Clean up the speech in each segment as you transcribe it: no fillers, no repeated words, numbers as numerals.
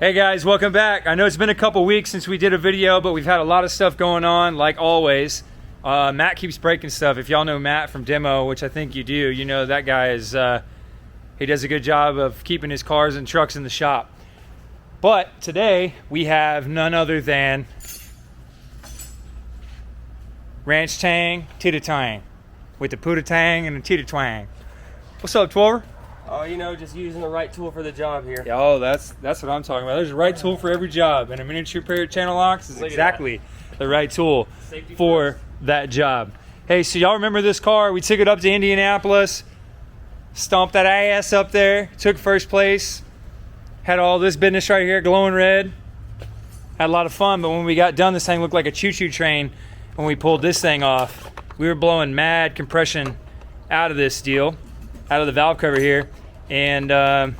Hey guys, welcome back. I know it's been a couple weeks since we did a video, but we've had a lot of stuff going on, like always. Matt keeps breaking stuff. If y'all know Matt from Demo, which I think you do, you know that guy is, he does a good job of keeping his cars and trucks in the shop. But today, we have none other than RanchTang Tang with the Tang and the Twang. What's up, Twover? Oh, you know, just using the right tool for the job here. Yeah, oh, that's what I'm talking about. There's a right tool for every job, and a miniature repair channel locks is exactly the right tool for that job. Hey, so y'all remember this car? We took it up to Indianapolis, stomped that ass up there, took first place, had all this business right here glowing red. Had a lot of fun, but when we got done, this thing looked like a choo-choo train when we pulled this thing off. We were blowing mad compression out of this deal, out of the valve cover here, and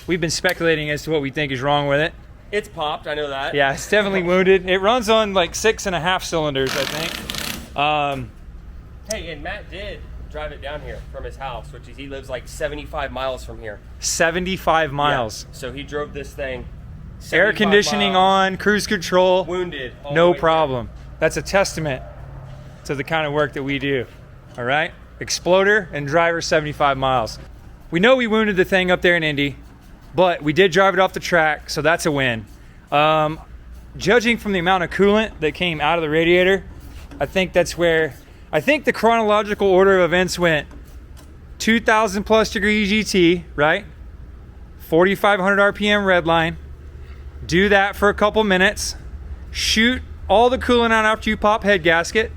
we've been speculating as to what we think is wrong with it. It's popped, I know that. Yeah, it's definitely wounded. It runs on like 6.5 cylinders, I think. Hey, and Matt did drive it down here from his house, which is, he lives like 75 miles from here. 75 miles. Yeah, so he drove this thing. Air conditioning on, cruise control. Wounded. No problem. That's a testament to the kind of work that we do. All right? Exploder and driver 75 miles. We know we wounded the thing up there in Indy, but we did drive it off the track, so that's a win. Judging from the amount of coolant that came out of the radiator, I think the chronological order of events went 2,000 plus degree GT, right? 4,500 RPM red line. Do that for a couple minutes. Shoot all the coolant out after you pop head gasket.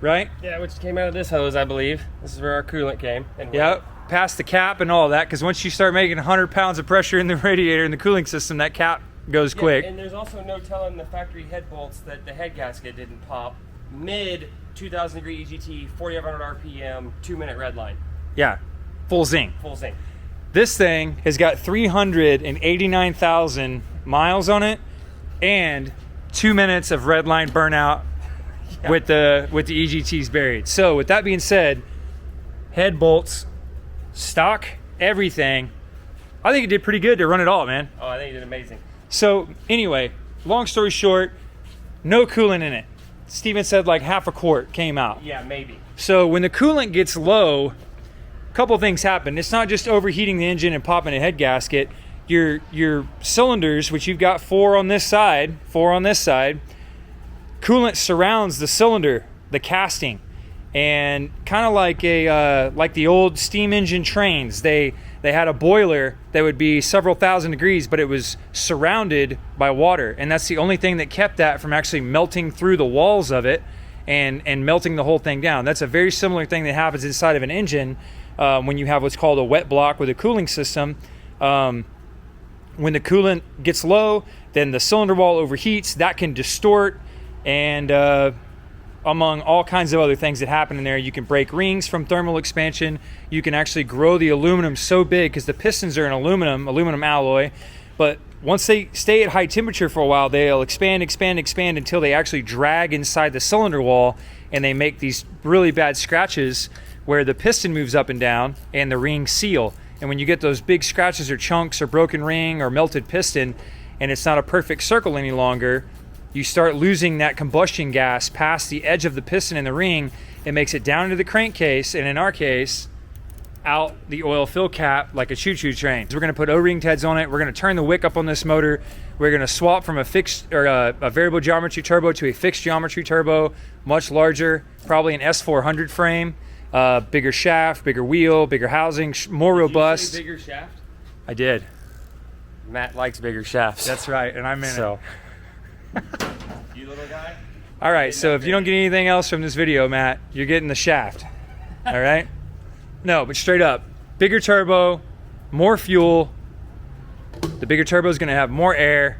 Right? Yeah, which came out of this hose, I believe. This is where our coolant came. Yep, past the cap and all that, because once you start making 100 pounds of pressure in the radiator and the cooling system, that cap goes quick. And there's also no telling the factory head bolts that the head gasket didn't pop mid 2,000 degree EGT, 4,500 RPM, 2-minute red line. Yeah, full zing. Full zing. This thing has got 389,000 miles on it and 2 minutes of red line burnout. Yeah. with the EGTs buried. So with that being said, head bolts, stock, everything, I think it did pretty good to run it all, man. Oh, I think it did amazing. So anyway, long story short, no coolant in it. Steven said like half a quart came out. Yeah, maybe. So when the coolant gets low, a couple things happen. It's not just overheating the engine and popping a head gasket. Your cylinders, which you've got four on this side, coolant surrounds the cylinder, the casting, and kind of like the old steam engine trains. They had a boiler that would be several thousand degrees, but it was surrounded by water, and that's the only thing that kept that from actually melting through the walls of it and melting the whole thing down. That's a very similar thing that happens inside of an engine when you have what's called a wet block with a cooling system. When the coolant gets low, then the cylinder wall overheats. That can distort. And among all kinds of other things that happen in there, you can break rings from thermal expansion. You can actually grow the aluminum so big because the pistons are in aluminum alloy. But once they stay at high temperature for a while, they'll expand until they actually drag inside the cylinder wall, and they make these really bad scratches where the piston moves up and down and the rings seal. And when you get those big scratches or chunks or broken ring or melted piston, and it's not a perfect circle any longer, you start losing that combustion gas past the edge of the piston in the ring. It makes it down into the crankcase, and in our case, out the oil fill cap like a choo-choo train. So we're going to put O-ring heads on it. We're going to turn the wick up on this motor. We're going to swap from a fixed or a variable geometry turbo to a fixed geometry turbo, much larger, probably an S400 frame, bigger shaft, bigger wheel, bigger housing, more robust. Did you say bigger shaft? I did. Matt likes bigger shafts. That's right, and I'm in it. You little guy. All right, so if you don't get anything else from this video, Matt, you're getting the shaft. All right? No, but straight up, bigger turbo, more fuel. The bigger turbo is going to have more air.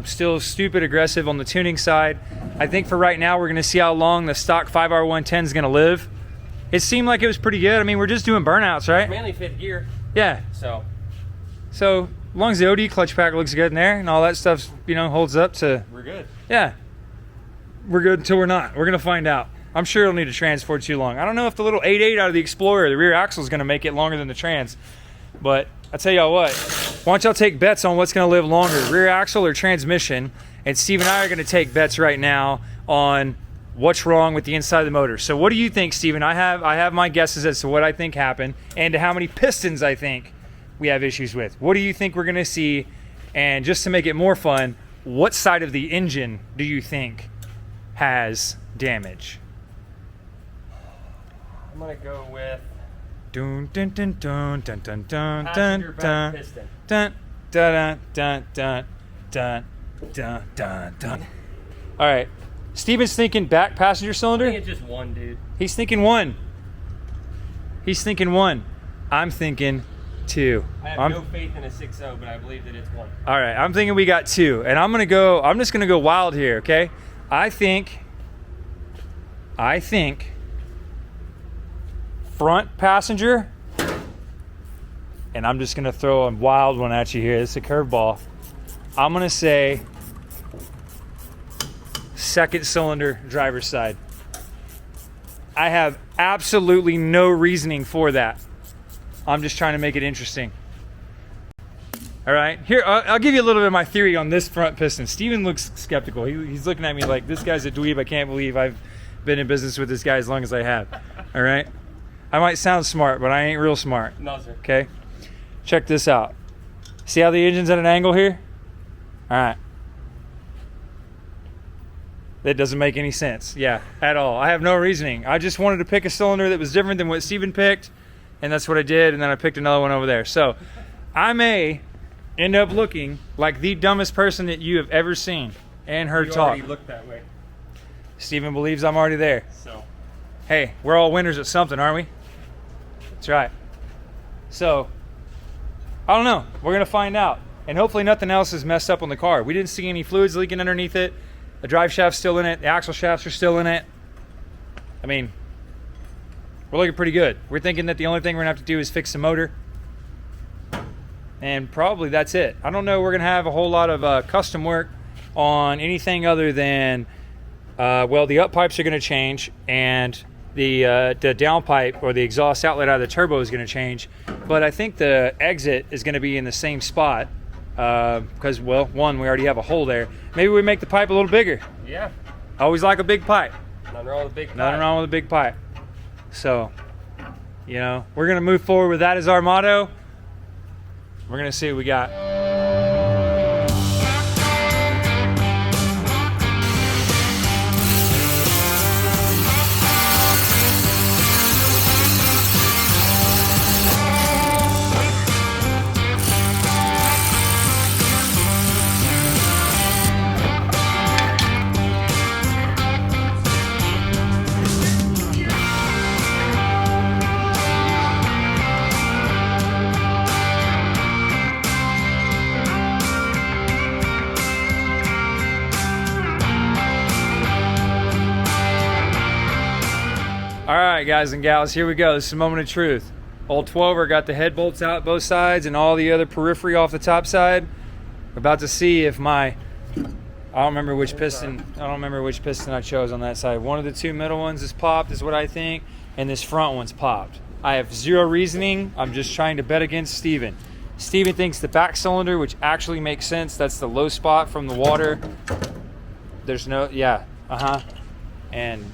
Still stupid aggressive on the tuning side. I think for right now, we're going to see how long the stock 5R110 is going to live. It seemed like it was pretty good. I mean, we're just doing burnouts, right? It's mainly fifth gear. Yeah. So as long as the OD clutch pack looks good in there and all that stuff, holds up to... We're good. Yeah. We're good until we're not. We're going to find out. I'm sure it'll need a trans for too long. I don't know if the little 8.8 out of the Explorer, the rear axle, is going to make it longer than the trans. But I tell y'all what, Why don't y'all take bets on what's going to live longer, rear axle or transmission? And Steve and I are going to take bets right now on what's wrong with the inside of the motor. So what do you think, Steven? I have my guesses as to what I think happened and to how many pistons I think we have issues with. What do you think we're going to see? And just to make it more fun, what side of the engine do you think has damage? I'm gonna go with Dun dun dun dun dun dun dun passenger dun back dun piston. dun dun dun dun dun dun dun dun. All right, Steven's thinking back passenger I cylinder. think it's just one, dude. He's thinking one. He's thinking one. I'm thinking two. I have no faith in a 6.0, but I believe that it's one. All right, I'm thinking we got two, and I'm just gonna go wild here, okay? I think front passenger, and I'm just gonna throw a wild one at you here. It's a curveball. I'm gonna say second cylinder driver's side. I have absolutely no reasoning for that. I'm just trying to make it interesting. All right, here, I'll give you a little bit of my theory on this front piston. Steven looks skeptical. He's looking at me like, this guy's a dweeb. I can't believe I've been in business with this guy as long as I have. All right? I might sound smart, but I ain't real smart. No, sir. Okay? Check this out. See how the engine's at an angle here? All right. That doesn't make any sense. Yeah, at all. I have no reasoning. I just wanted to pick a cylinder that was different than what Steven picked, and that's what I did, and then I picked another one over there. So I may end up looking like the dumbest person that you have ever seen and heard You talk. already look that way. Steven believes I'm already there. So Hey, we're all winners at something, aren't we? That's right. So, I don't know. We're going to find out. And hopefully nothing else is messed up on the car. We didn't see any fluids leaking underneath it. The drive shaft's still in it. The axle shafts are still in it. I mean, we're looking pretty good. We're thinking that the only thing we're going to have to do is fix the motor. And probably that's it. I don't know we're going to have a whole lot of custom work on anything other than, well, the up pipes are going to change, and the downpipe or the exhaust outlet out of the turbo is going to change. But I think the exit is going to be in the same spot because, well, one, we already have a hole there. Maybe we make the pipe a little bigger. yeah, I always like a big pipe. nothing wrong with a big pipe. Nothing wrong with a big pipe. So, you know, we're going to move forward with that as our motto. We're going to see what we got. All right, guys and gals, here we go. This is a moment of truth. Old 12er got the head bolts out both sides and all the other periphery off the top side. We're about to see if I don't remember which piston I chose on that side. One of the two middle ones is popped, is what I think, and this front one's popped. I have zero reasoning. I'm just trying to bet against Steven. Steven thinks the back cylinder, which actually makes sense. That's the low spot from the water. There's no, yeah, and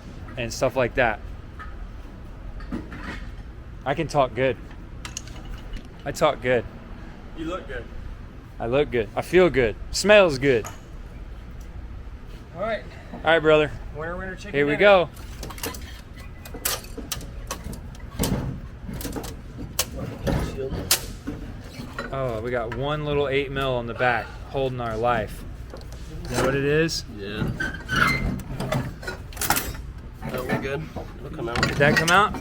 stuff like that. I can talk good. I talk good. You look good. I look good. I feel good. Smells good. All right, All right, brother. winner chicken Here we dinner. go. Oh, we got one little 8 mil on the back holding our life. Is that what it is? Yeah. That look good. It'll come out. Did that come out?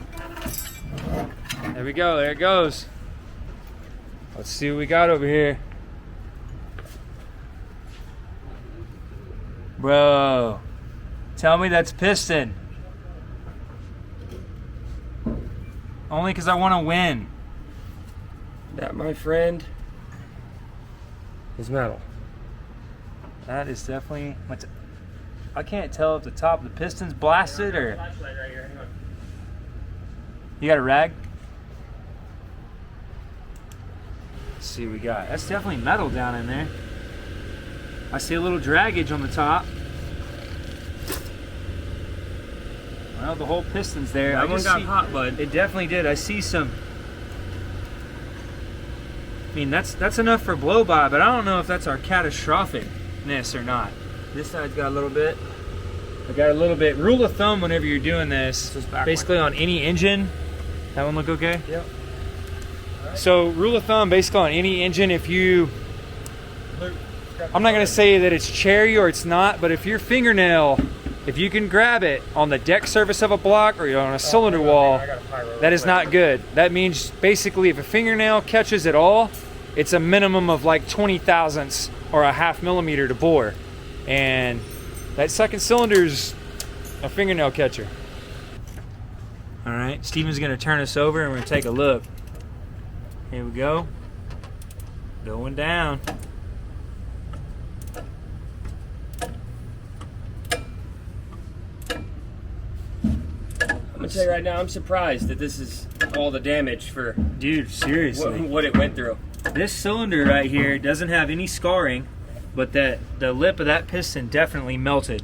There we go. There it goes. Let's see what we got over here. Bro, tell me that's piston. Only because I want to win. That, my friend, is metal. That is definitely. I can't tell if the top of the piston's blasted or. Flashlight right here. Hang on. You got a rag? Let's see what we got. That's definitely metal down in there. I see a little dragage on the top. Well, the whole piston's there. That one got hot, bud. It definitely did. I see some. I mean, that's enough for blow by, but I don't know if that's our catastrophicness or not. This side's got a little bit. I got a little bit. Rule of thumb whenever you're doing this, basically on any engine. That one look okay? Yep. Right. So rule of thumb, basically on any engine, if you, I'm not going to say that it's cherry or it's not, but if your fingernail, if you can grab it on the deck surface of a block or on a cylinder wall, that is not good. That means basically if a fingernail catches at all, it's a minimum of like 20 thousandths or a half millimeter to bore. And that second cylinder's a fingernail catcher. All right, Steven's gonna turn us over and we're gonna take a look. Here we go. Going down. I'm gonna tell you right now, I'm surprised that this is all the damage for, dude, seriously, what it went through. This cylinder right here doesn't have any scarring, but the lip of that piston definitely melted.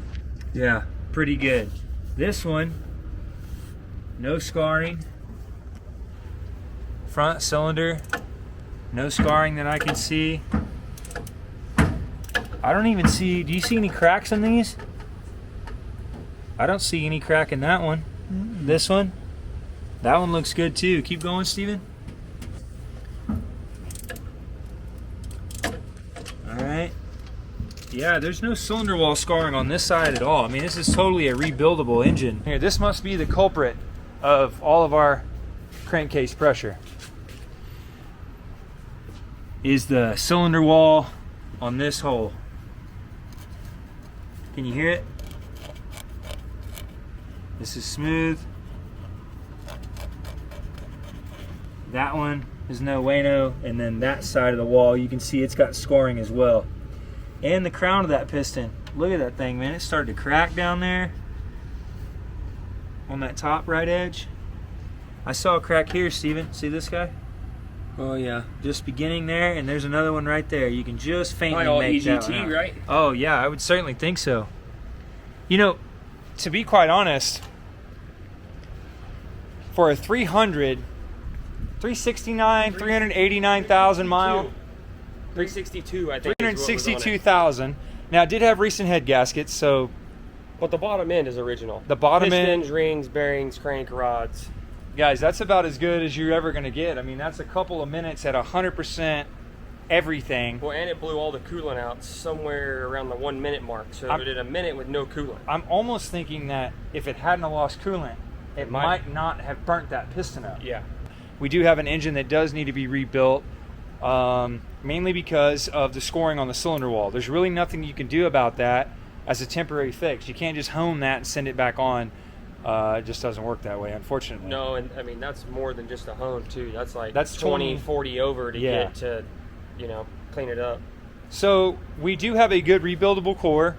Yeah, pretty good. This one, no scarring. Front cylinder, no scarring that I can see. I don't even see, do you see any cracks in these? I don't see any crack in that one. This one, that one looks good too. Keep going, Steven. All right. Yeah, there's no cylinder wall scarring on this side at all. I mean, this is totally a rebuildable engine. Here, this must be the culprit of all of our crankcase pressure. Is the cylinder wall on this hole. Can you hear it? This is smooth. That one is no bueno, and then that side of the wall, you can see it's got scoring as well. And the crown of that piston, look at that thing, man. It started to crack down there on that top right edge. I saw a crack here, Steven. See this guy? Oh yeah. Just beginning there, and there's another one right there. You can just faintly all make that EGT, one out. right? Oh yeah, I would certainly think so. You know, to be quite honest, for a 389,000 mile, 362, I think. 362,000. Now, it did have recent head gaskets, so. But the bottom end is original. The bottom Pistons, end, rings, bearings, crank rods. guys, that's about as good as you're ever going to get. I mean, that's a couple of minutes at 100% everything. Well, and it blew all the coolant out somewhere around the 1 minute mark. So it did a minute with no coolant. I'm almost thinking that if it hadn't lost coolant, it might not have burnt that piston up. Yeah. We do have an engine that does need to be rebuilt, mainly because of the scoring on the cylinder wall. There's really nothing you can do about that as a temporary fix. You can't just hone that and send it back on. It just doesn't work that way, unfortunately. No, and I mean, that's more than just a hone, too. That's like 20, 40 over to get to, clean it up. So we do have a good rebuildable core,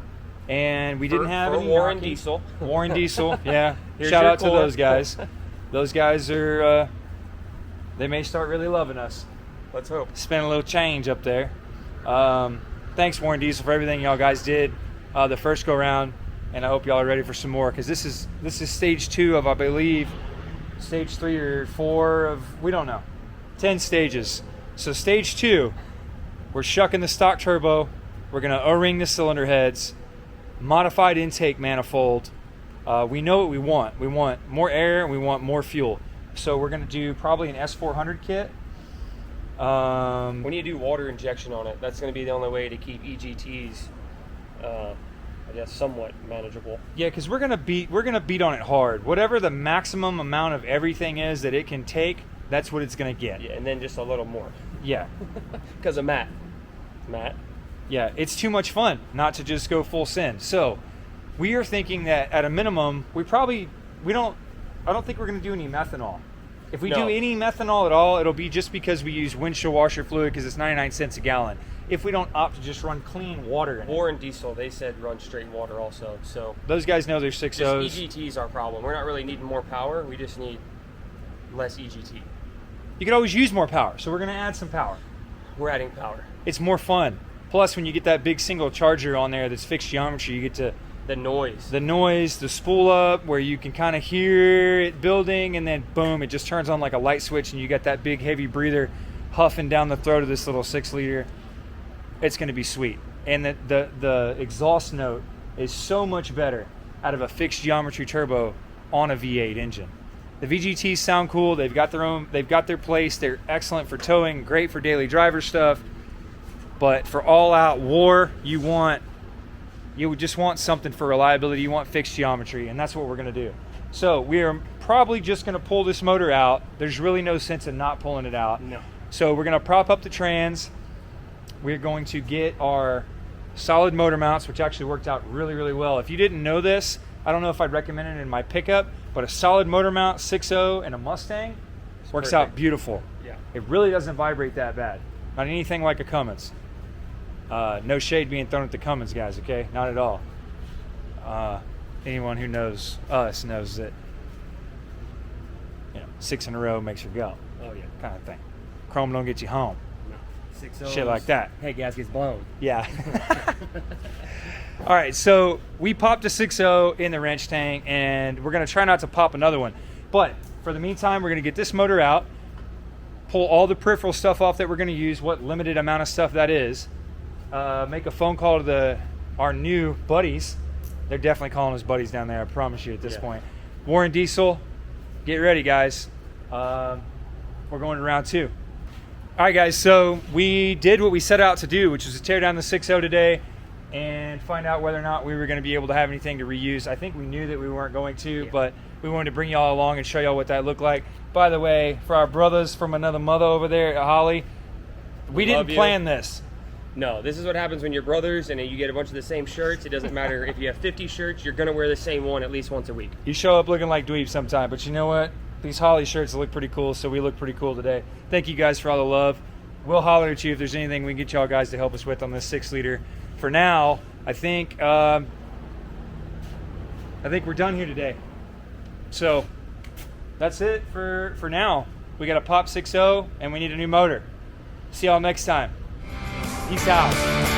and we didn't have any Warren Diesel. Warren Diesel, yeah. Here's Shout your out to core. those guys. Those guys are, they may start really loving us. Let's hope. Spent a little change up there. Thanks, Warren Diesel, for everything y'all guys did the first go round, and I hope y'all are ready for some more, because this is stage 2 of, I believe, stage 3 or 4 of, we don't know, 10 stages. So stage 2, we're shucking the stock turbo, we're gonna O-ring the cylinder heads, modified intake manifold. We know what we want. We want more air and we want more fuel. So we're gonna do probably an S400 kit. We need to do water injection on it. That's going to be the only way to keep EGTs, I guess, somewhat manageable. Yeah, because we're gonna beat on it hard. Whatever the maximum amount of everything is that it can take, that's what it's gonna get. Yeah, and then just a little more. Yeah. Because of Matt. Yeah, it's too much fun not to just go full send. So we are thinking that at a minimum, I don't think we're gonna do any methanol. If we do any methanol at all, it'll be just because we use windshield washer fluid, because it's 99 cents a gallon. If we don't opt to just run clean water in it. Warren Diesel, they said run straight water also. So those guys know their 6.0s. Just EGT is our problem. We're not really needing more power. We just need less EGT. You could always use more power, so we're going to add some power. we're adding power. It's more fun. Plus, when you get that big single charger on there that's fixed geometry, you get to The noise. the spool up where you can kind of hear it building, and then boom, it just turns on like a light switch, and you got that big heavy breather huffing down the throat of this little 6-liter. It's going to be sweet. And the exhaust note is so much better out of a fixed geometry turbo on a V8 engine. The VGTs sound cool. They've got their place. They're excellent for towing, great for daily driver stuff. But for all-out war, you would just want something for reliability. You want fixed geometry, and that's what we're going to do. So we are probably just going to pull this motor out. There's really no sense in not pulling it out. No. So we're going to prop up the trans. We're going to get our solid motor mounts, which actually worked out really, really well. If you didn't know this, I don't know if I'd recommend it in my pickup, but a solid motor mount 6.0 in a Mustang works out beautiful. Yeah. It really doesn't vibrate that bad. Not anything like a Cummins. No shade being thrown at the Cummins guys, okay? Not at all. Anyone who knows us knows that 6 in a row makes you go. Oh yeah. Kind of thing. Chrome don't get you home. No. 6 Shit like that. Head gasket's blown. Yeah. All right, so we popped a 6.0 in the wrench tank, and we're going to try not to pop another one. But for the meantime, we're going to get this motor out, pull all the peripheral stuff off that we're going to use, what limited amount of stuff that is, make a phone call to our new buddies. They're definitely calling us buddies down there, I promise you at this point. Warren Diesel, get ready, guys. We're going to round 2. All right, guys, so we did what we set out to do, which was to tear down the 6.0 today and find out whether or not we were going to be able to have anything to reuse. I think we knew that we weren't going to, but we wanted to bring y'all along and show y'all what that looked like. By the way, for our brothers from another mother over there at Holly, we didn't plan this. No, this is what happens when you're brothers and you get a bunch of the same shirts. It doesn't matter if you have 50 shirts, you're going to wear the same one at least once a week. You show up looking like dweebs sometime, but you know what? These Holly shirts look pretty cool, so we look pretty cool today. Thank you guys for all the love. We'll holler at you if there's anything we can get y'all guys to help us with on this 6-liter. For now, I think we're done here today. So that's it for now. We got a pop 6.0 and we need a new motor. See y'all next time. Peace out.